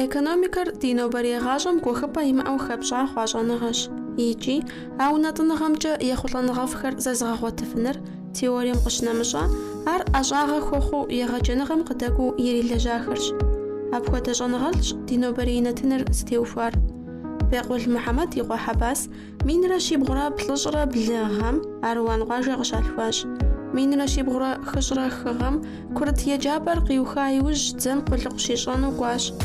Экономикэр ди нобэрей гъащӏэм гухэпӏэ имыӏэу хэпщӏа хъуащӏэныгъэщ. Икӏи а унэтӏыныгъэмкӏэ ехъулӏэныгъэфхэр зэзгъэгъуэтыфыныр теорием къыщынэмыщӏа, ар ӏэщӏагъэ хуэхъуу егъэджэныгъэм къыдэкӏуэу ирилэжьахэрщ. Апхуэдэ щӏэныгъэлӏщ ди нобэрей нэтыныр зытеухуар. Бекъул Мухьэмэд и къуэ Хьэбас минрэ щибгъурэ плӏыщӏрэ блы гъэм Аруан къуажэ къыщалъхуащ. Минрэ щибгъурэ хыщӏрэ хы гъэм курыт еджапӏэр къиуха иужь дзэм къулыкъу щищӏэну кӏуащ.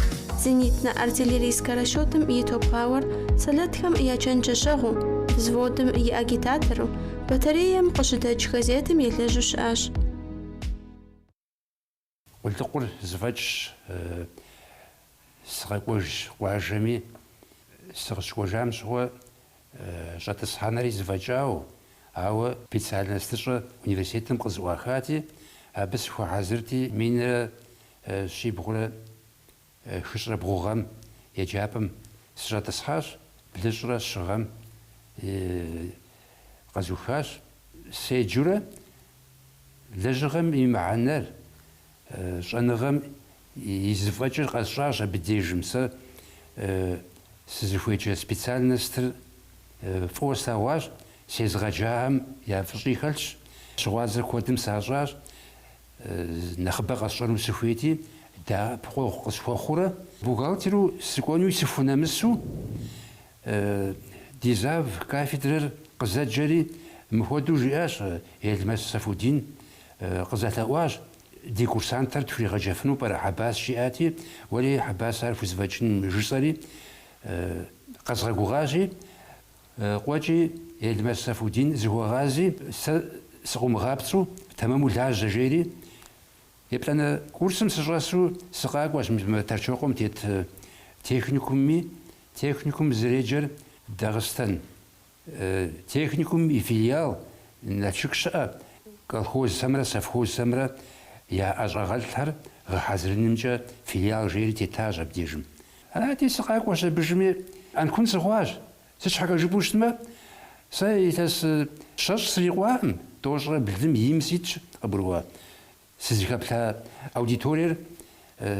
Зенитно-артиллерийскэ расчётым и топгъауэр солдатхэм я чэнджэщэгъу, взводым и агитатору, батареем къыщыдэкӏ газетым елэжьу щыӏащ. Къулыкъур зыфӏэкӏ сыкъэкӏуэж къуажэми сыкъыщыкӏуэжам щыгъуэ щӏэтӏысхьэнэри зыфӏэкӏауэ, ауэ специальностыщӏэ университетым къызыӏуахати, абы сыхуэхьэзырти минрэ щибгъурэ хыщӏрэ бгъугъэм еджапӏэм сыщӏэтӏысхьащ, блыщӏрэ щыгъэм къэзухащ. Седжурэ лэжьыгъэм и мыхьэнэр щӏэныгъэм и зыфӏэкӏыр къэсщӏащ абы дежым. Сэ сызыхуеджэ специальностыр фӏыуэ слъэгъуащ, сезгъэджаӏэм я фӏыщӏи хэлъщ, щыгъуазэ куэдым сащӏащ, нэхъыбэ къэсщӏэну сыхуейти, дэӏэпыкъуэгъу къысхуэхъурэ бухгалтеру сыкӏуэнуи сыхунэмысу ди зав кафедрэр къызэджэри мыхуэдэу жиӏащ. Елмэс Сафудин къызэлъэӏуащ, ди курсантэр тхуригъэджэфыну пӏэрэ Хьэбас жиӏати, уэри Хьэбас ар фызэфӏэкӏын жысӏэри къэзгъэгугъащи, къуэкӏи Елмэс Сафудин зыхуэгъази, сэ сыкъыумыгъапцӏу тэмэму лажьэ жери, еплӏанэ курсым сыщӏэсу сыкъакӏуэщ Торчокъуэм тет техникумми, техникум зэреджэр Дагъыстан техникум и филиал Налшык щыӏэ, колхозхэмрэ совхозхэмрэ я ӏэщӏагъэлъхэр гъэхьэзырынымкӏэ филиал жери тетащ абдежым. Арати сыкъакӏуэщ абыжыми, ӏэнкун сыхъуащ. Сыщхьэкэ жыпӏэу щытмэ, сэ илъэс щэщӏ срикъуакъым, тӏощӏрэ блым им ситщ къыбгурыӏуа. Сызыхэплъа аудиториер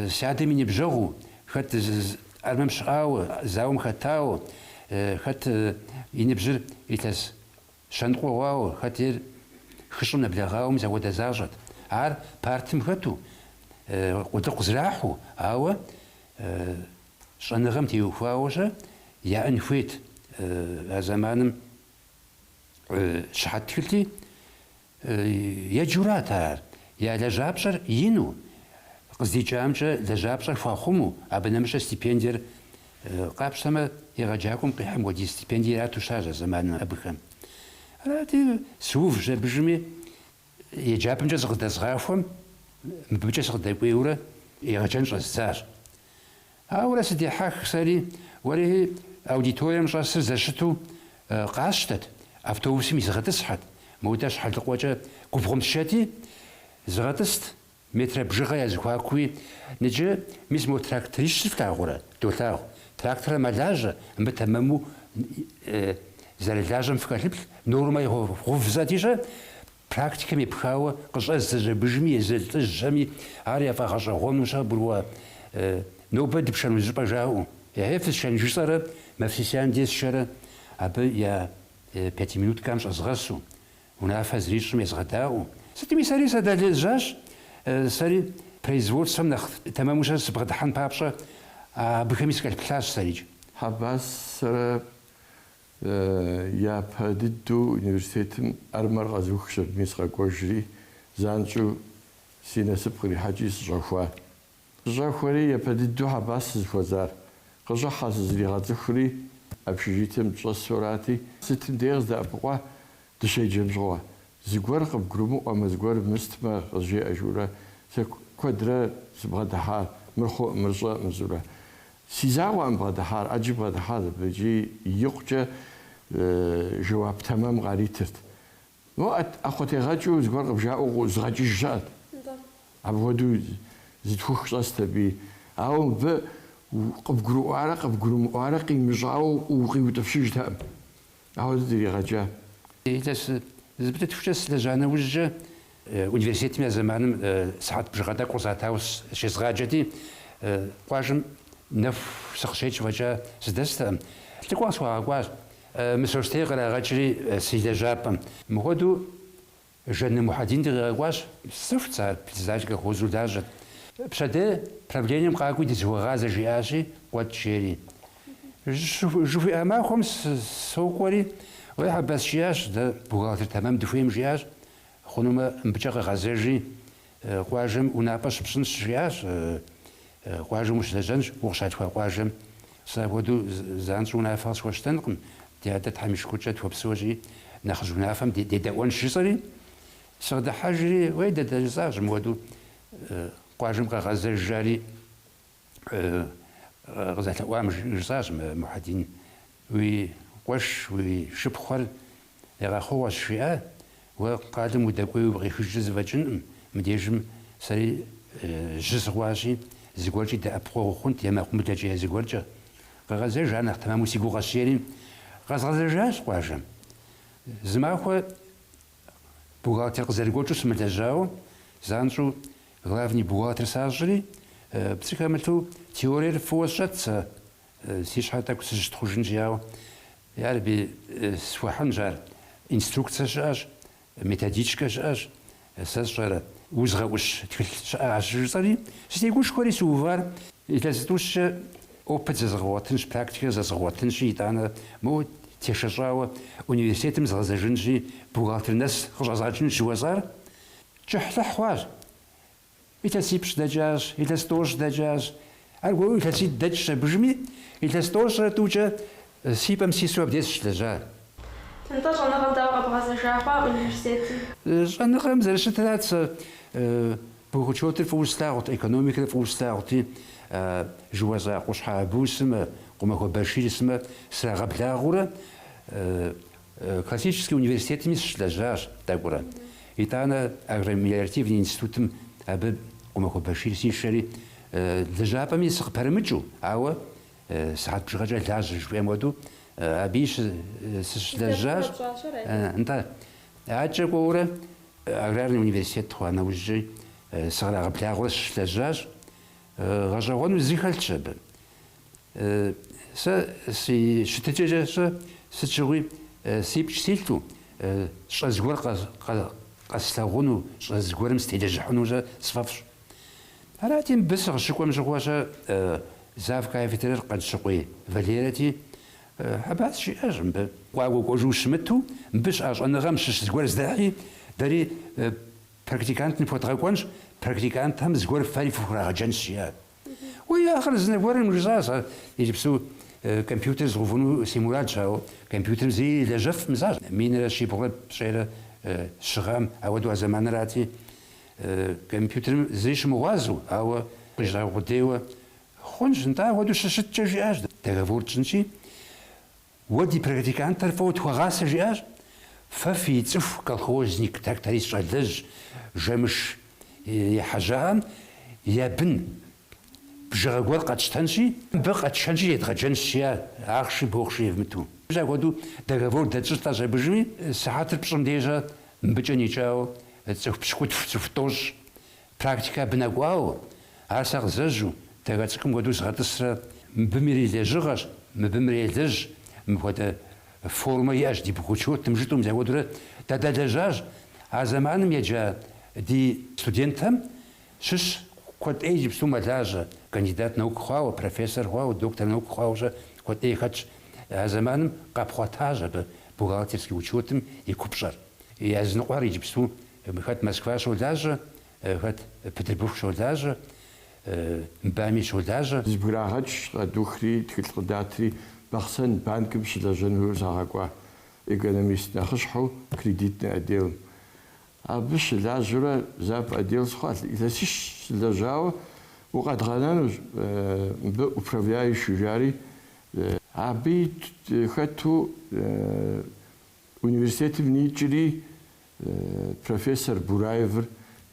си адэм и ныбжьэгъуу, хэт ӏэрмэм щыӏауэ, зауэм хэтауэ, хэт и ныбжьыр илъэс щэнтхъуэ хъуауэ, хэтыр хыщӏым нэблэгъауэм зауэдэ защӏэт. Ар партым хэту, къулыкъу зрахьу, ауэ щӏэныгъэм теухуауэщэ яӏэн хуейт. А зэманым щыхьэт тхылъи еджурат ар. Я лэжьапщӏэр ину, къыздикӏамкӏэ лэжьапщӏэр хуахъуму, абы нэмыщӏэ стипендиер къапщтэмэ егъэджакӏуэм къихьэм хуэдиз стипендиерату щащ а зэманым абыхэм. Арати сыувщ абыжыми, еджапӏэмкӏэ зыкъыдэзгъахуэм мыбыкӏэ сыкъыдэкӏуейуэрэ егъэджэн щӏэздзащ. Ауэрэ сыдехьэх сэри, уэри аудиторием щӏэсыр зэщыту къасщтэт, автобусым изыгъэтӏысхьэт. Мыутӏэ щхьэлыкъуэкӏэ губгъуэм щэти, зыгъэтӏыст, метрэ бжыгъэ языхуакуи, ныджы мис мо тракторищ флъагъурэ, долъагъу. Тракторыр мэлажьэ, мыбы тэмэму зэрылажьэм фыхэлъыплъ, нормэ гъув зэтищӏэ, практикэм епхауэ къыщӏэздзэжь абыжыми, езы лӏыжьэми, ар яфӏэгъэщӏэгъуэну щэ къыбгурыӏуа нобэ дыпшэну жыпӏэ жаӏэу. Фысшэн жысӏэрэ, мэфсисян дей сшэрэ, абы я 5 минуткам щӏэзгъэсу, унафэ зрищӏым езгъэдаӏуэу. Сытми сэри садэлэжьащ, сэри производством нэхъ тэмэму щэ сыбгъэдыхьэн папщӏэ, абыхэми сыкъелъплъащ сэрикӏ. Хьэбасрэ япэ дыдэу университетым ӏэрмэр къэзух щыгъуэми сыкъэкӏуэжри, занщӏэу си насып кърихьэкӏи сыщӏэхуа. Сыщӏэхуэри япэ дыдэу Хьэбас сызыхуэзар. Къыщӏыхьэ сызэригъэцӏыхури, общежитием щӏэсурати, сытым дей къыздэӏэпыкъуа дыщеджэм щӏыгъуэ. Зыгуэр къыбгурымыӏуэмэ, зыгуэр мыстмэ, къызжеӏэжурэ, сэ куэдрэ сыбгъэдыхьар, мырхъу, мырщӏэ, мызурэ. Си зауэӏым бгъэдыхьар, ӏэджи бгъэдыхьар, икӏи икъукӏэ жэуап тэмэм къаритырт. Мо ӏэхъуэтегъэкӏыу зыгуэр къыбжаӏэу згъэкӏыж щыӏэт. Апхуэдэу зытхух щӏэст абы. Ауэ мыбы къыбгурыӏуарэ къыбгурымыӏуарэ къимыщӏауэ укъиутӏыфщыжтэӏым. Ауэдэ дыригъэджа. Илъэс зыпытытхукӏэ слэжьа нэужькӏэ университетым я зэманым сыхьэт бжыгъэ тӏэкӏу къызатауэ щезгъаджэти, къуажэм نف سخشيت وجا زدست تقواس واقواس مسوستي غير غاتشري سيدا جابم مودو جن محدين دي غواش صفت صار بتزاج كخوزو داجت بشده проблемам قاقو دي زوغازا جياشي قوات شيري شوفي اماكم سوقوري ويا بس جياش ده بوغالتر تمام دفيم جياش خونما مبجاق غازاجي قواجم وناباش بسنس جياش قواجم مش لجنج وغشات قواجم سابودو زانش ونافاس واشتنقم دي هذا تحمش كوتشات وبسوجي ناخذ ونافهم دي داون شيصري سغدا حاجري ويدا دزاج مودو قواجم غازاج جاري غزات وام جزاج محدين وي قش وي شبخل يا خو الشيء وقادم ودقوي وبغي يحجز فجن مديجم سري جزواشي زغورجي دا ابخو خنت يا ما قمت جي زغورجا غازاج انا تمام سيغو غاشيري غازاج قواجم زماخو بوغالتر زرغوچو سمتجاو زانشو главный бухгалтер сажали психомату теория фуашат сишхата кусижтхужин жао ярби свахан жар инструкция жаш методичка жаш сажара узгауш тхилшажзали стегуш хорис увар илазтуш опыт зазгватынш практика зазгватынш итана мо тешажао университетим зазажинжи бухгалтернас хажазачин жуазар чахла хвар إذا سيبش دجاج إذا ستوش دجاج أقول إذا سيد دجاج بجمي إذا ستوش توجا سيبم سيسوب ديش دجاج تنتج أنا غدا أبغى زجاجة universiteit أنا غام زرش ثلاث بوجوت الفوستاغت إيكونوميك الفوستاغتي جوازا قش حابوسم قم هو بشير اسمه سرعة بلاغورة классический университет مش دجاج تقولن إذا أنا أغرمياتيفني إنستوتم أبد قم هو بشير سيشري دجاجة ميسق برمجو أو ساعات بشغل لاج شوية مودو أبيش دجاج أنت أجا قورة أغرارني университет خوانا وجي سغلا غبلاغوش دجاج غجاوانو زيخال شاب سي شتجاج سيتشوي سيبش سيلتو شازغور قاسلاغونو شازغور مستيجاجحونو جا صفافش هراتين بس غشكو مشكواشا زاف كايفتر قد شقوي فاليراتي حبات شي اجم واغو جو شمتو باش اج انا غمش زغور زداحي داري براكتيكانت نفوتغاكونش براكتيكانت هم زغور فاري فخرا جنسيات ويا اخر زنغور مجزاز يجبسو كمبيوتر زغفونو سيمولات شاو كمبيوتر زي لجف مزاج مين شي بغل شيره شغام او دو زمان راتي كمبيوتر زيش موازو او قجا غديو خونج نتا ودو ششت جاج تغفورتشنشي ودي براكتيكانت ترفوت وغاس جاج ففي تف كالخوزنيك تاك تاريس شادج جمش يحجان يابن بجاغور قاتشتنشي بقاتشنشي يتغجنشيا عاخشي بوخشي متو جاغودو دغفور داتشتا جبجمي ساعات بشم ديجا مبجني جاو تسوف بشكوت فتوش براكتيكا بناغواو عرساغ زاجو تاغاتكم غدو زغاتس بميري لجغاش مبمري لج مبودا فورما ياش دي بوكوتشو تمجتو مزاودره تادا دجاج عزمان يجا دي ستودنتام شش كنت ايجي بسوما لاجا كانديدات نوك خواو بروفيسور خواو دكتور نوك خواو كنت اي خاتش عزمان قابخواتاجا بوغالتيرسكي وتشوتم يكوبشر يازن قوار يجي بسو خات موسكوا شو لاجا خات بيتربورغ شو لاجا مبامي شو لاجا زبراهاتش دوخري تكلقداتري بخسن بانكم شلاجن هو زاغوا ايكونوميست نخشحو كريديت اديل أبش لاجرا زاب أديل سخال إذا سيش لاجاو وقد غنانو بأوبرافياي شجاري أبي خدتو universiteti نيجري بروفيسور برايفر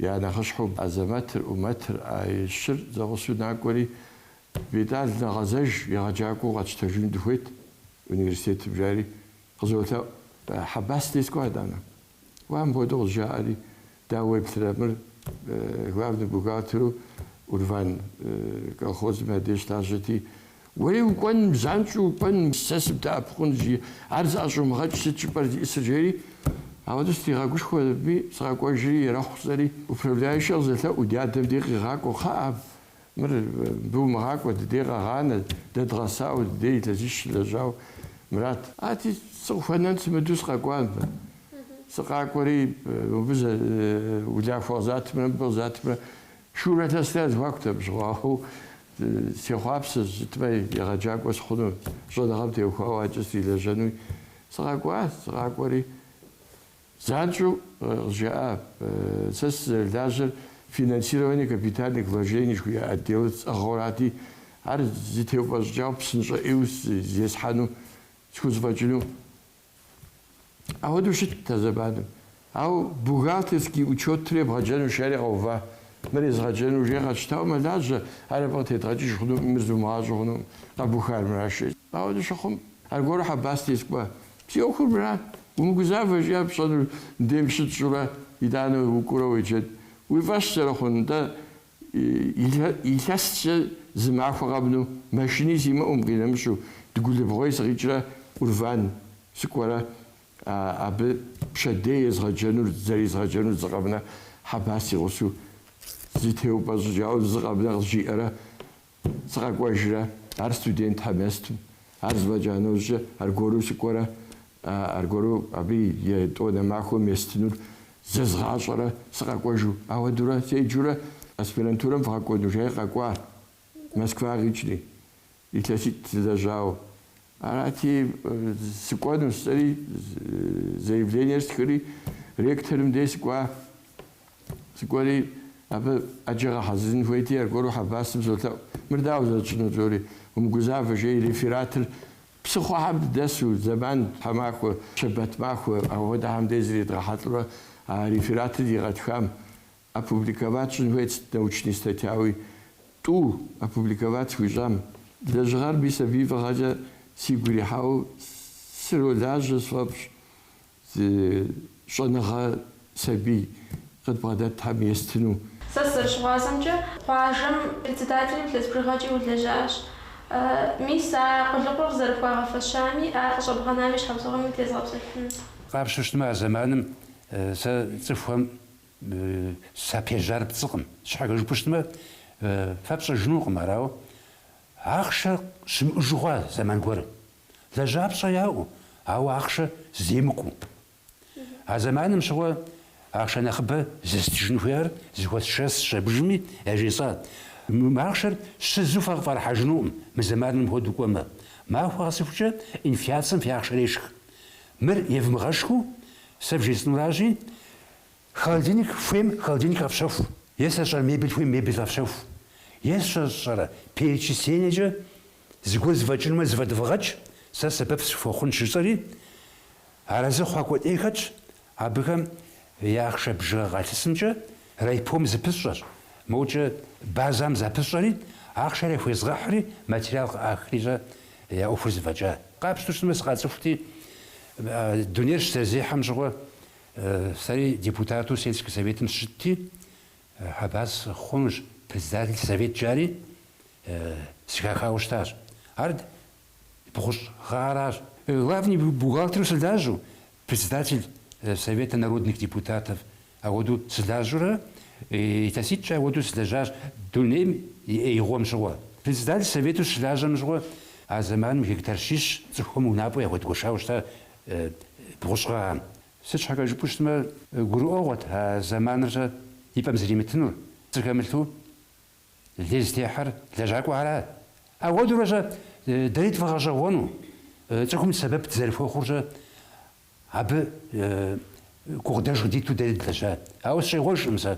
يعني خشحو أزماتر وماتر أي شر زغسو ناقوري بدال نغزاج يغجاكو قد تجون دويت universiteti بجاري قزوتا حباس ديسكو هدانا وهم بودو جاري داوي بترامر غاف بوغاترو урван колхоз мэдэж таажти ولی وکن زنچو کن سس بتاع بخونجی عرض اشوم خد شت بردی سجری عودستی راگوش خود بی سراگوشی راخسری و پرولیایش از تا ودیادم دیگه راگو خاب مر بو مراگو دیگه غانه ددرسا و دی تزیش لجاو مرات آتی سوفنانس مدوس راگوان سراگوری وبز ودیا فوزات من بوزات من شو رتستاد وقت بجواهو سيخوابس تبي يرجعك بس خذوا شو ضربت يخوا جالس إلى جنوي سراقوري زانجو رجع سس لاجر فينانسيروني كابيتالي كلاجيني شوية أديوت أغوراتي عارف زيتيو بس جاب سنجا إيوس يسحنو شو زواجنو أهو دوشت تزبادم أو بوغاتسكي وشوتري بهجنو شارع أوفا مريض غجن وجي غشتاو ملاج على بغيت تغجي شخدو مرزو ماجو ابو خير مراشي باود شخم الغور حباستي سكوا بسيو خبران ومغزاف جاب صدر ديمشت شورا يدانو وكورو وجد ويفاش ترخون دا يلاس زمع فغبنو ماشيني زيما امغينا مشو تقول لي بغيت غيجرا ورفان سكورا اب شدي زغجنو زري زغجنو زغبنا حباستي غسو زيتيو بازجاو زغابنا جيرا سغاكواجرا ار ستودنت حمستم ار زواجانوج ار غورو سكورا ار غورو ابي يتودا ماخو مستنور زغاشرا سغاكواجو اودورا سيجورا اسبرانتورم فاكودو جايقاكوا مسكوا ريجلي يتلاشيت زاجاو арати секунду стали заявление скорее ректором здесь ква скорее أبى أجرا حزين فويتي أقولوا حباس بزوجته مرداو زوجنا جوري ومجزاف شيء ريفيراتر بسخوا حب دسو زمان حماكو شبت ماكو أو هذا هم دزري راحت له ريفيراتر يغاد خام أبوبليكافات شنو هيت نوتشني استتاوي تو أبوبليكافات ويجام لجغار بيسبي فراجع سيقولي حاو سروداج صبش شنها سبي قد بدأت هم يستنو سسر شوازمجا خواجم председатель لسبرغاجي ولجاش ميسا قلقور زرفا غفشامي أخشب غنامش حبسوغم تيزغبسلتن قابش شتما زمانم تفهم سابيجار بتسقم شحال جبشتما فابس جنوق مراو أخشى سم جوا زمان قر لجاب صياو أو أخشى زيمكو زمانم شوا أخشى نخبة زستجن فير زوات شاس شبجمي أجيصات ما أخشى شزوفا فرح جنوم من زمان مهود كوما ما هو غصفجة إن فياتسم في أخشى ريشك مر يفهم غشكو سبجيس نراجي خالدينك فيم خالدينك أفشوف يسأل ميبل فيم ميبل أفشوف يسأل بيتشي سينجا زغوز زفاجن ما زفاد فغاج سبب فوخون شزاري على زخوا كوت إيكاتش أبغام ياخشى بجا غاتسمجا رايبوم زبسر موجة بازام زبسري أخشى ريفوي زغحري ماتريال آخريجا يا أوفر زفاجا قابستوش نمس غاتسفتي دونيرش تزيحم جوا سري ديبوتاتو سيلسك سويتم شتي حباس خونج председатель совет جاري سكاخاوشتاج ард بخش гараж главный бухгалтер сдажу председатель совета народных депутатов а воду сдажура и тасича воду сдажаш дунем и гом жوا председатель совета сдажам жوا а заман гектаршиш цхом унапо я вот гошаушта бخشга сечага жупушма гуру огот а заман же ипам зримитну цхамлту ليزتيحر لجاكو على أود رجع دريت فغجا وانو تكون سبب تزرفو خرجة عب كورداج جديد دريت لجا أو شيء غش مثلا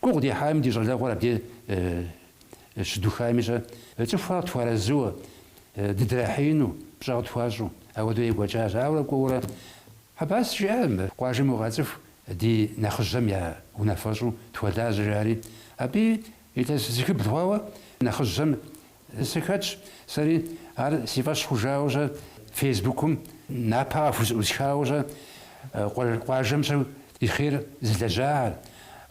كوردي حام دي جلا ولا بدي شدو خامجة تفرط فرزوا ددراحينو بجاوت فاجو أو دو يوجاج أو كورا حباس جام قاجم مغازف دي نخجم يا ونفاجو توداج جاري أبي إذا زكب دواوا نخزم سكتش سري عار سيفاش خجاوجا فيسبوكم نابا فوزخاوجا قواجم شو الخير زلجار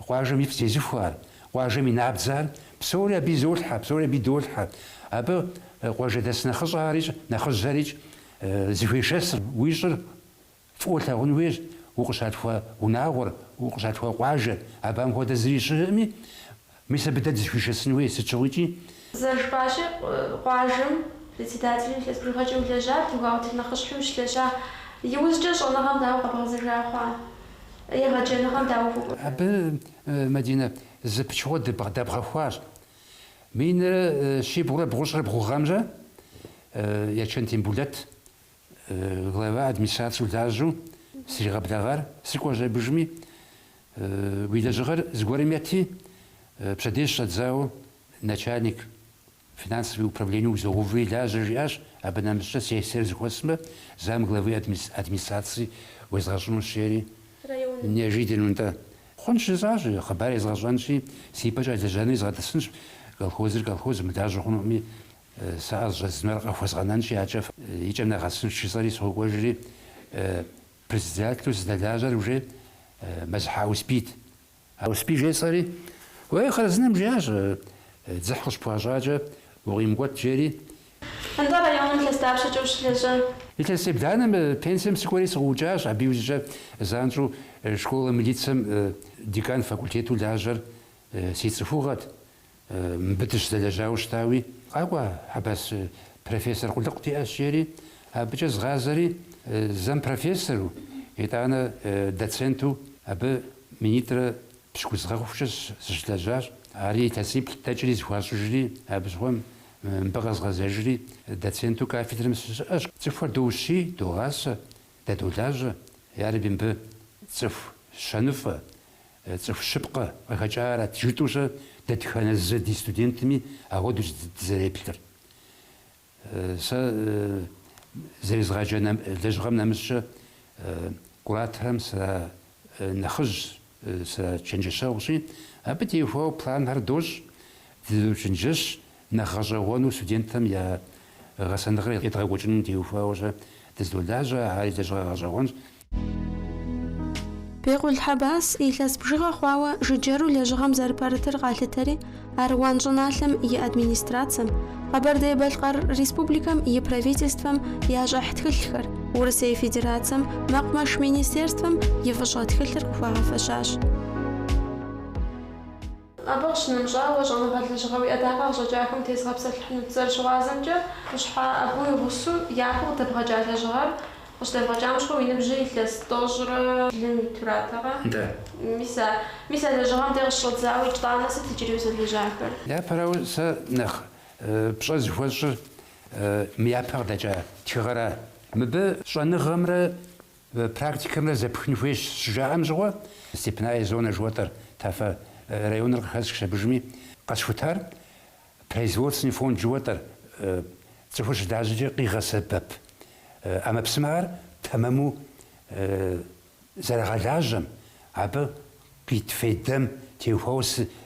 قواجم يفتيزفوار قواجم ينابزار псори аби золъхьэ, псори аби долъхьэ. Абы къуажэ дэс нэхъыжьэрикӀ зыхуешэсыр, уи щӀыр фӀыуэ лъагъун хуейщ, укъыщалъхуа унагъуэр, укъыщалъхуа къуажэр, абам хуэдэ зыри щыӀэми, мис абы дэ зыхуишэсын хуей, сыт щыгъуикӀи. Зэжбащи къуажэм председателем илъэс бжыгъэкӀэ улэжьа, бухгалтер нэхъыщхьэу ущылэжьа. Иужькӏэ щӏэныгъэм дауэ къэбгъэзэжа хъуа? Егъэджэныгъэм дауэ хъугъуэ? Абы Мадинэ зы пычыгъуэ дэбгъэхуащ. Минрэ щибгъурэ бгъущӏрэ бгъугъэмрэ Ячэн Булэт глава администрацию лажьэу сригъэблэгъэр сыкӏуэжь абыжми уи лэжьыгъэр зыгуэрым ети пщэдей щӏэдзауэ начальник финансовое управление узогъуври лажьэ жиӏащ, абы нэмыщӏэ сессиер зыхуэсмэ зам главы администрации уезгъэщӏыну щери неожиданно нтӏэ хъунщ жысӏащ, хъыбар езгъэщӏэнщи си пӏэкӏэ лэжьэну изгъэтӏысынщ, колхозым мыдажэ хъунуӏыми сэ щӏэзынуэр къахуэзгъэнэнщ ячӏэ икӏэм нэгъэсынщ жысӏэри согуэжри председателю зыдэлажьэр уже мэзхьа успит. А успит жесӏэри уей хъарзынэм жиӏащ дзыхь къыщпхуащӏакӏэ укъимыкӏуэт жери. Антӏэ районым илъэс дапщэкӏэ ущылэжьэн? Илъэс ебданэм пенсием сыкӏуэри сыкъыукӏащ, абы иужькӏэ занщӏэу школэ милицэм декан факультету лажьэр си цӏыхугъэт. Мыбы дыщызэлэжьауэ щытауи къакӏуэ хьэбэс профессор къулыкъу диӏэщ жери, абыкӏэ згъазэри зэм профессору, итӏанэ доценту, абы минитӏрэ пщыкӏузгъэхъумкӏэ зыщылэжьащ. Ари илъэсиплӏ дэкӏри зыхуащӏыжри, абы щыгъуэм мыбы къэзгъэзэжри доценту кафедрэм щыӏэщ. Цӏыхухэр доущи, догъасэ, додолажьэ. Ярэби мыбы цӏыху щэныфӏэ, цӏыху щыпкъэ къыхэкӏа арат жытӏэущэ дэтхэнэ зы ди студентами ауэду дызэреплъыр. Сэ зэрезгъэджэ лэжьыгъэм нэмыщӏэ кураторхэм нэхъыжь чэнджэщэгъущи, абы техуэу планхэр дощӏ, дызэущынджэщ, нэхъ гъэщӏэгъуэну студентхэм я гъэсэныгъэр едгъэкӏуэкӏыну техуауэ дыздолажьэ, ари лэжьыгъэ гъэщӏэгъуэнщ. Бекъулхьэбас илъэс бжыгъэ хъуауэ жыджэру лэжьыгъэм зэрыпэрытыр къалъытэри Аруан щӏыналъэм и администрацием, Къэбэрдей-Балъкъэр Республикэм и правительствэм я щӏыхь тхылъхэр, Урысей Федерацием мэкъумэш министерствэм и фӏыщӏэ тхылъыр къыхуагъэфэщащ. Абы къыщынымщӏауэ щӏэныгъэ лэжьыгъэ уиӏэдакъэ къыщӏэкӏахэм тезгъэпсэлъыхьыну зэрыщыгъуазэмкӏэ къыщхьа абы уи гъусэу япэу къыдэбгъэкӏа лэжьыгъэр къыщыдэбгъэкӏам щхьэ уи ныбжьы илъэс тӏощӏрэ блым итуратэгъэ. Мис а лэжьыгъэм де къыщыщӏэдзауэ икӏытӏанэ сыт иджыри узэлэжьахэр? Япэрауэ сэ нэхъ пщӏэ зыхуэщӏыр мы япэ къыдэкӏа тхыгъэра. Мыбы щӏэныгъэмрэ практикэмрэ зэпхын хуейщ щыжаӏэм щыгъуэ степная зонэ жыхуэтӏэр Тафэ районыр къыхэсщ абыжми къэсхутар производственный фонд жыхуэтӏэр цӏыхур щыдажьэкӏэ къигъэсэбэп. Ӏэмэпсымэхэр тэмэму зэрагъэлажьэм, абы къит фейдэм техуэу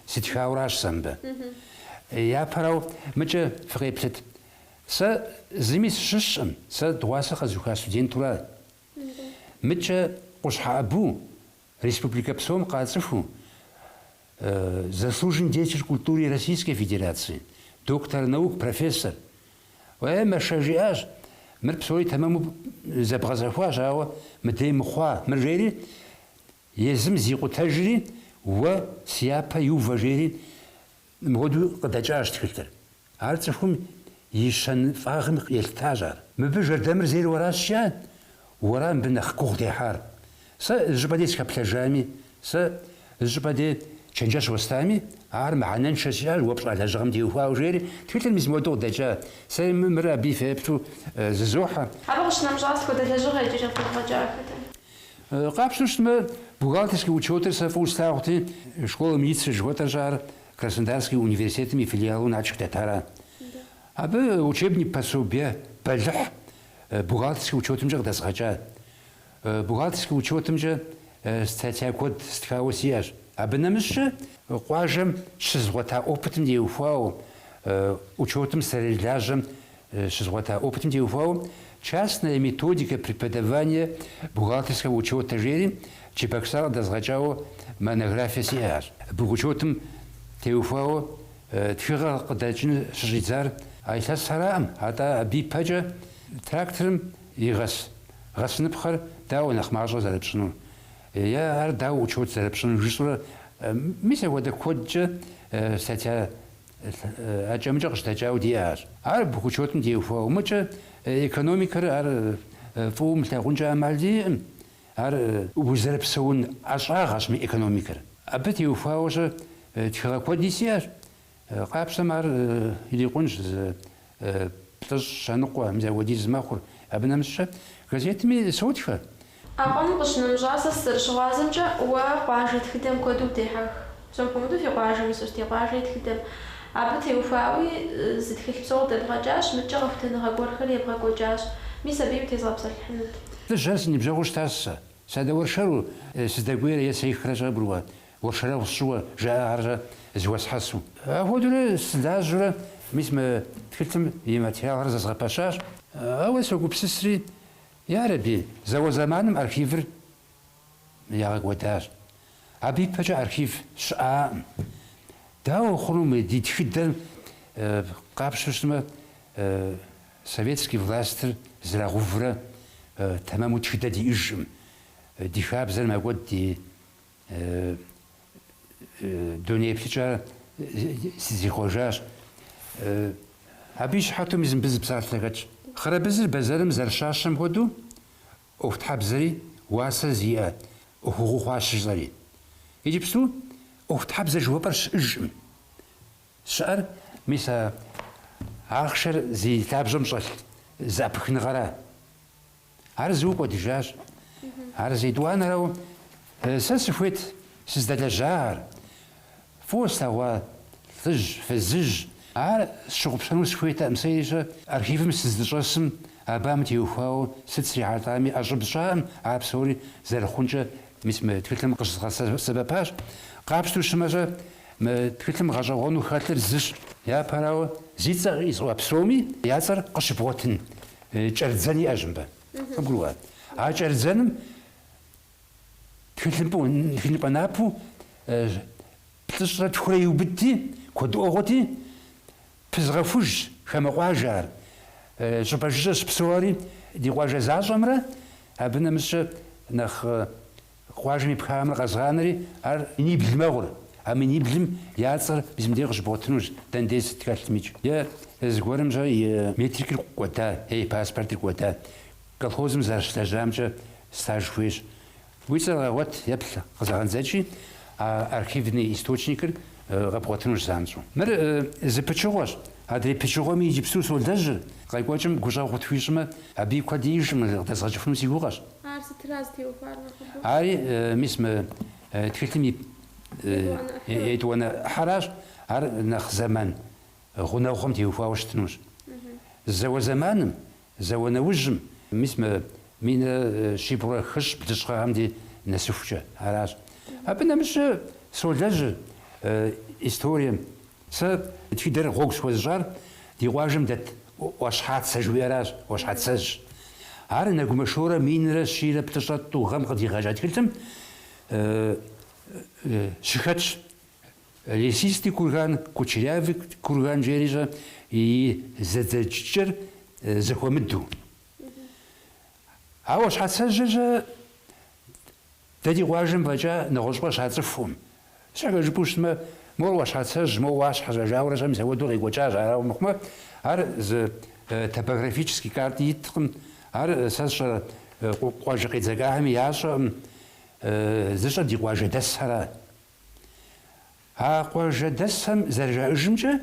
сытхауэращ сэ мыбы. Япэрауэ мыкӏэ фыкъеплъыт. Сэ зыми сыщыщӏым, сэ дыгъуасэ къэзыуха студентурэ. Мыкӏэ къущхьэӏыбу республикэ псом къацӏыху заслуженный деятель культуры Российской Федерации, доктор наук, профессор. Мэшэ жиӏащ. Мыр псори тэмэму зэбгъэзэхуащ, ауэ мыдей мыхъуа. Мыр жери езым зикъутэжри уэ си япэ иувэ жери мыгъуэду къыдэкӏащ тхылъыр. Ар цӏыхум и щэныфӏагъым елъытащ ар. Мыбы жэрдэмыр зейр уэращ щиӏат, уэра мыбы нэхъ гугъу техьар. Сэ зыщӏыпӏэ дей схэплъэжами, сэ зыщӏыпӏэ дей чэнджэщ уэстами, ар мыхьэнэншэ щиӏащ, уэ пщӏэ лэжьыгъэм теухуауэ жери тхылъыр мис мыуэду къыдэкӏа. Сэ мыр абы феплъу зызохьэ. Абы къыщынэмыщӏауэ сыхуэдэ лэжьыгъэ иджыри къыбгъэкӏахэт? Къапщтэу щытмэ, бухгалтерский учётыр сэ фӏыуэ слъагъути, школа милиции жыхуэтӏэр щӏар Краснодарский университетым и филиалу начек дэтара. Абы учебник пособие бэлыхь бухгалтерский учётымкӏэ къыдэзгъэкӏа. Бухгалтерский учётымкӏэ статья код стхауэ сиӏэщ. Абы нэмыщӏэ къуажэм щызгъуэта опытым теухуауэ, учётым сэрелажьэм щызгъуэта опытым теухуауэ частная методика преподавания бухгалтерского учета жери Чебоксар къыдэзгъэкӏауэ монографие сиӏащ. Абы учётым теухуауэ тхыгъэ къыдэкӏын щыщӏидзар а илъэс аракъым. АтӀэ абы ипэкӏэ тракторым гъэсыныпхъэр дауэ нэхъ мащӏэ зэрыпщӏынур, е ар дауэ учет зэрыпщӏынур жысӏэурэ мис апхуэдэ куэдкӏэ статья ӀэкӀэмыкӀэ къыщыдэкӀауэ диӏащ. Ар учетым теухуаумыкӀэ экономикэр ар фӀыуэ мылъэгъункӀэ Ӏэмал диӏэкъым. ар узэрыпсэун ӀэщӀагъэщ мы экономикэр. Абы теухуауэщэ тхыгъэ куэди сиӀэщ. Къапщтэм ар ирикъунщ плӏыщӏ щэныкъуэ мызэуэдиз мэхъур. Абы нэмыщӏэ газетми сотхэ. Акъым къыщынэмыщӏа сэ сызэрыщыгъуазэмкӏэ уэ къуажэ тхыдэм куэду утехьэх. Псом хуэмыдэу фи къуажэм исурщ ди къуажэ тхыдэм. Абы теухуауи зы тхылъ псо къыдэбгъэкӏащ, мыкӏэ къэфтыныгъэ гуэрхэр ебгъэкӏуэкӏащ. Мис абы утезгъэпсэлъыхьынут. Лэжьэр сыныбжьэгъуу щытащ сэ. Садэуэршэру сыздэкӏуейрэ е сеихрэ щӏэбыруэ уэршэрэгъу сщӏыуэ жаӏарщӏэ зыуэсхьэсу. Апхуэдэурэ сылажьэурэ мис мы тхылъым и материалыр зэзгъэпэщащ. Ауэ согупсысри ярэби зауэ зэманым архивыр ягъэкӏуэдащ. Абы ипэкӏэ архив щыӏаӏым. Дауэ хъуну мы ди тхыдэр къапщу щытмэ советский властыр зрагъэуврэ тэмэму тхыдэ диӏыжым. Ди хабзэр мэкӏуэд ди дунейплъыкӏэ зихуэжащ. Абы и щхьэту мызымбыз псалъэхэкӏ. Хъырэбызыр бэзэрым зэрыщащэм хуэдэу ӏуэхутхьэбзэри уасэ зиӏэ ӏуэхугъуэ хъуа щыщӏэри. Иджыпсту ӏуэхутхьэбзэ жыхуэпӏэр щыӏэжым. Щыӏэр мис ахъшэр зи лъабжьэм щӏэлъ зэӏэпыхыныгъэра. Ар зыукӏуэдыжащ. Ар зетӏуанэрэу сэ сыхуейт сыздэлэжьар. Фӏыуэ слъэгъуа лӏыжь, фызыжь. Ар сщыгъупщэну сыхуейтэкъым. Сэ ищӏэ архивым сыздыщӏэсым абам теухуауэ сыт сригъэлӏами ӏэщӏыб щӏаӏым. Ар псори зэрыхъункӏэ мис мы тхылъым къыщызгъэсэбэпащ. Къапщтэу щымэщӏэ мы тхылъым гъэщӏэгъуэну хэлъыр зыщ. Япэрауэ зи цӏэ ищӏа псоми я цӏэр къыщыбгъуэтын кӏэрдзэн иӏэщ мыбы. Къыбгурыӏуа. А кӏэрдзэным тхылъымпӏэ напэу плӏыщӏрэ тхурэ иубыдти, куэдыӏуэгъуэти, пызгъэхуж хэмыкъуажэ ар. ЩӀыпӏэ жыжьэ щыпсэуэри ди къуажэ защӏэмрэ абы нэмыщӏэ нэхъ къуажэм ипхамрэ къэзгъанэри ар нибл мэгъур. А мы ниблым я цӏэр мис мыбдеж къыщыбгъуэтынущ дэндей сытхэлъымикӏ. Е зыгуэрымщӏэ и метрикыр кӏуэда, и паспортыр кӏуэда. Колхозым зэрыщылэжьамкӏэ стаж хуейщ. Уи цӏэр къэгъуэт, еплъ къызэгъэндзэкӏи, а архивный источникыр къэбгъуэтынущ занщӏэу. Мыр зы пычыгъуэщ. Адрей пычыгъуэми иджыпсту солэжьыр. Къекӏуэкӏым гущӏэгъу тхуищӏмэ, абы куэд иижым къэзгъэкӏыфыну си гугъэщ. Ар сытра зытеухуар нэхъыбэу? Ари мис мы тхылъым етӏуанэ хьэращ. Ар нэхъ зэман гъунэгъухэм теухуауэ щытынущ. Зауэ зэманым, зауэ нэужьым мис мы минрэ щибгъурэ хыщӏ бдыщхъэхэм ди нэсыхукӏэ аращ. Абы нэмыщӏэ солэжьыр историем. Сэ тхыдэр гъуэгу схуэзщӏар ди къуажэм дэт ӏуащхьацэ жиӏэращ, ӏуащхьацэжь. Ар нэгумэ-шорэ минрэ щирэ плӏыщӏэ тӏу гъэм къыдигъэжьа тхылъым щыхэтщ лесистый курган, кучерявый курган жери и зэдзэкӏкӏэр зэхуэмыду. А ӏуащхьацэжьыр дэ ди къуажэм фӏэкӏа нэгъуэщӏ щацӏыхум. Щакӏэжыпӏэу щытмэ, мо ӏуащхьацэжь, мо уащхьэ жауэрэ щӏэ мис ауэдэу къекӏуэкӏащ. Арауэ мыхъумэ, ар зы топографический карты иткъым. Ар сэ сщӏэрэ къуажэ къедзэкӏахэми ящӏэкъым. Зыщӏэ ди къуажэ дэсхьэра. А къуажэ дэсхэм зэрыжаӏыжымкӏэ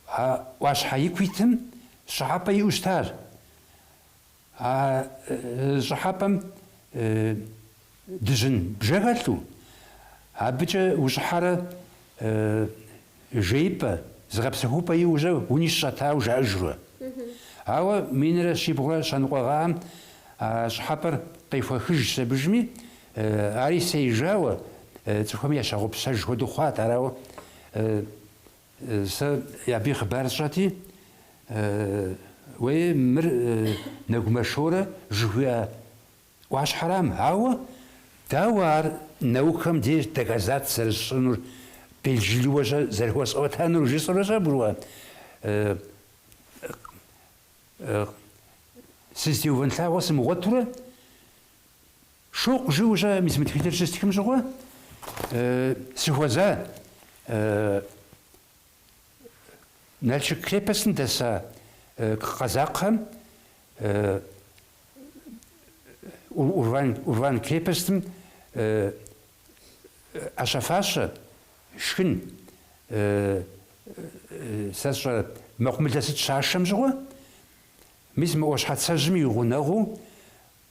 а ӏуащхьэ ику итым щӏыхьэпӏэ иӏэу щытащ. А щӏыхьэпӏэм дыжьын бжэ хэлъу, абыкӏэ ущӏыхьэрэ жеипӏэ, зыгъэпсэхупӏэ иӏэу ужьэ уни щӏэтауэ жаӏыжурэ. Ауэ минрэ щибгъурэ щэныкъуэгъам а щӏыхьэпӏэр къехуэхыж сабыжми, ари сеижауэ цӏыхухэм ящагъупщэж хуэдэу хъуат. Арауэ сэ абы хъыбар сщӏэти, уей мыр нэгумэ-шорэ жыхуиӏэ ӏуащхьэрам. Ауэ дауэ ар наукэм деж доказать зэрыщӏынур Белжилуажа зархуасотанур жисоража бруа систиуван тагос мугатура шоқ жужа мисметхитер систем жуа сихуаза налчик крепостен даса казакхам урван крепостен ашафаша шхын сасра мақмилдасыт шашам жуа мис мош хатсажми югунагу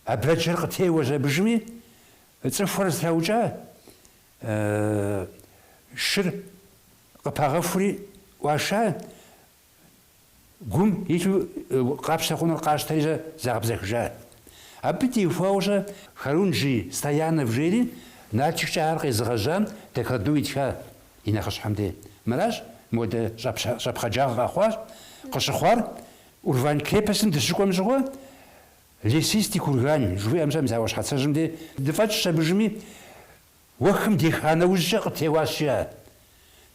абраджар қтеуа жабжми цифр саужа шир қапагафри ваша гум иту қапсахунар қаштайжа загабзахжа абити фаужа харунжи Стоянов жери начикча арқи зғажам декадуитха инахашхамде мараш моде жапхаджаға қуар қышықуар урван крепостен дышықуам жуа лесисти курган жуи амжам заваш хатсажымде дефач шабжми вахм дихана ужжа қтевашя.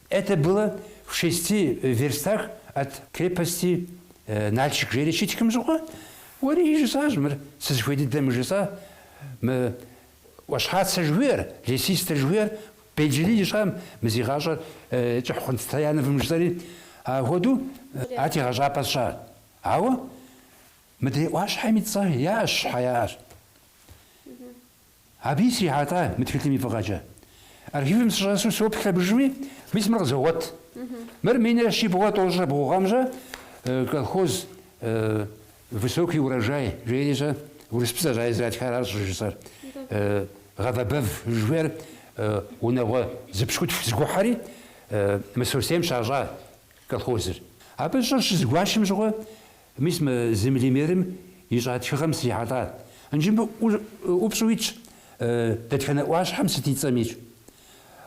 Это было в 6 верстах от крепости Нальчик Жеречитиком жуа. Уари жесажмер сызхуэди дэм жеса мы вашхатса жуер лесиста жуер педжили жам мзигажа чахун Стояновым ждари а году ати гажа паша ава мдри ваш хамитса яш хаяш абиси хата мтхилми фагажа архивим сразу сопхла бжми мисмар завод мэр меня шибуа тоже бугамжа колхоз высокий урожай жережа урспсажа израть хорошо жесар غضبف جوار ونوا زبشكوت في زغوحري مسوسيم شارجا كالخوزر ابا زغواشم جوا ميسم زمليميرم يجات في 5 ساعات نجيب اوبسويتش تتخنا واش 5 تيتساميج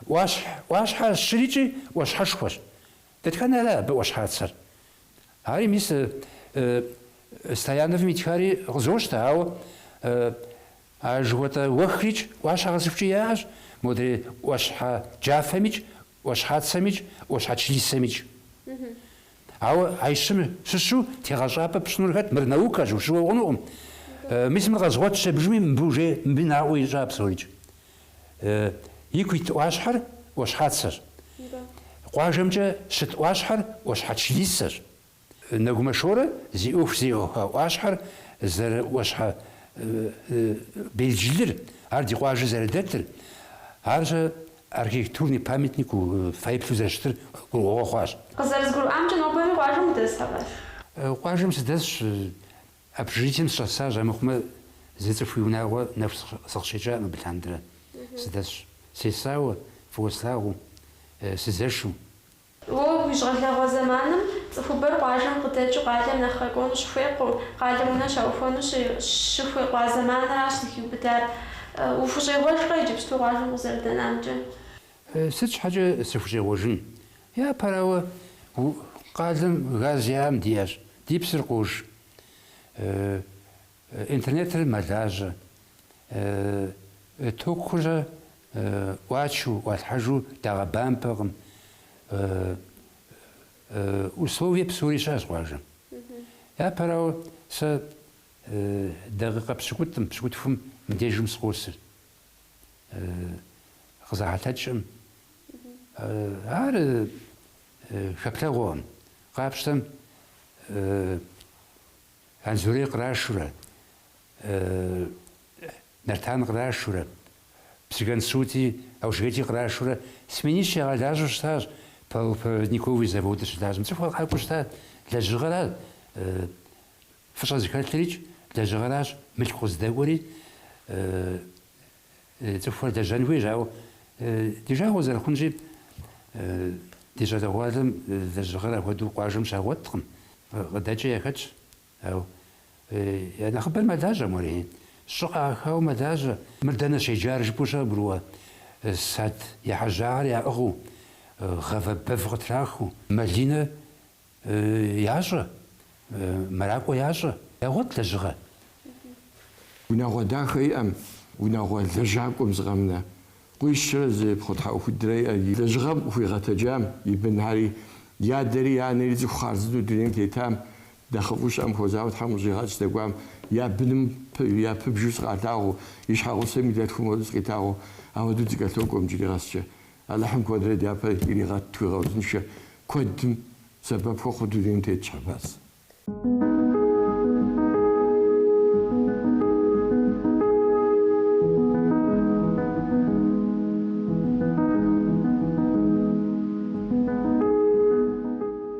واش حشريجي واش حشوش تتخنا لا بواش حاتسر هاي ميس Стоянов митхари غزوشتا او جوتا وخرج واش غزفجياج مودري واش جافميج واش حاتسميج واش حاتشليسميج او عايشم ششو تيغاجابا بشنورغات مرناوكا جوشو ونوم ميسم غزوات شبجمي مبوجي مبيناوي جاب سوريج يكويت واشحر واش حاتسر قواجمجا شت واشحر واش حاتشليسر نقوم شورا زيوف واشحر زر واشحر белжилер арди қуажы зәрдеттір аржа архитектурный памятник файплюзаштыр оға қуаж Қызарыз ғыр амчын опары қуажым дәс табас? Қуажым сідәс апжитим шаса жамықмы зетір фуюнауға нәфс сақшеча мүбіландыры сідәс сесауы фуғыслауы сізәшу О, вижғаллағо заманым цифубыр қуажым қытәчі қайлым наққакон шфеқу қайлымына шауфону шфеқу заманыраш нахи бітәр уфужеғош қайджіпсті қуажым ғызырдан амчын січ хажы сифужеғожын я парауы қайлым ғаз яам дияж дипсір қош интернетір мадажы тоққыжы уачу уатхажу даға бампығым условия псуриша сгважем. Я парау с дагыка псукутфум мдежим скосыр. Хазахатачым. Ар хаптагон. Капштам анзури крашура. Нартан крашура. Псигансути аушгети крашура. Сменишь аляжу штаж. Никовый завод даже цифра как что для жигара фашазикатлич для жигараш мельхоз дагори цифра для жанвы жау дежа возер хунжи дежа давадым для жигара ходу қажым шаготтым гадача якач ау я нахбал мадажа мори шуqa хау мадажа мردана шейжарж буша бруа сад я хажар я агу غفبف غتراخو مالينا ياجا مراكو ياجا يغوت لجغا ونغو داخي ام ونغو لجاكم زغمنا قويشرة زي بخطها وخدري لجغم وفي غتجام يبن هاري يا دري يا نري زي خارزدو دنيم تيتام دخلوش أم خوزاوت حموزي غاش تقوام يا بنم يا ببجوس قاتاو يشحقو سمي داتكم ودس قتاو أما دو تقاتوكم جري غاسشة اللحم كودري ديابا يلي غات توي غوزنشة كودم سبب خو دنيم تيتشعباس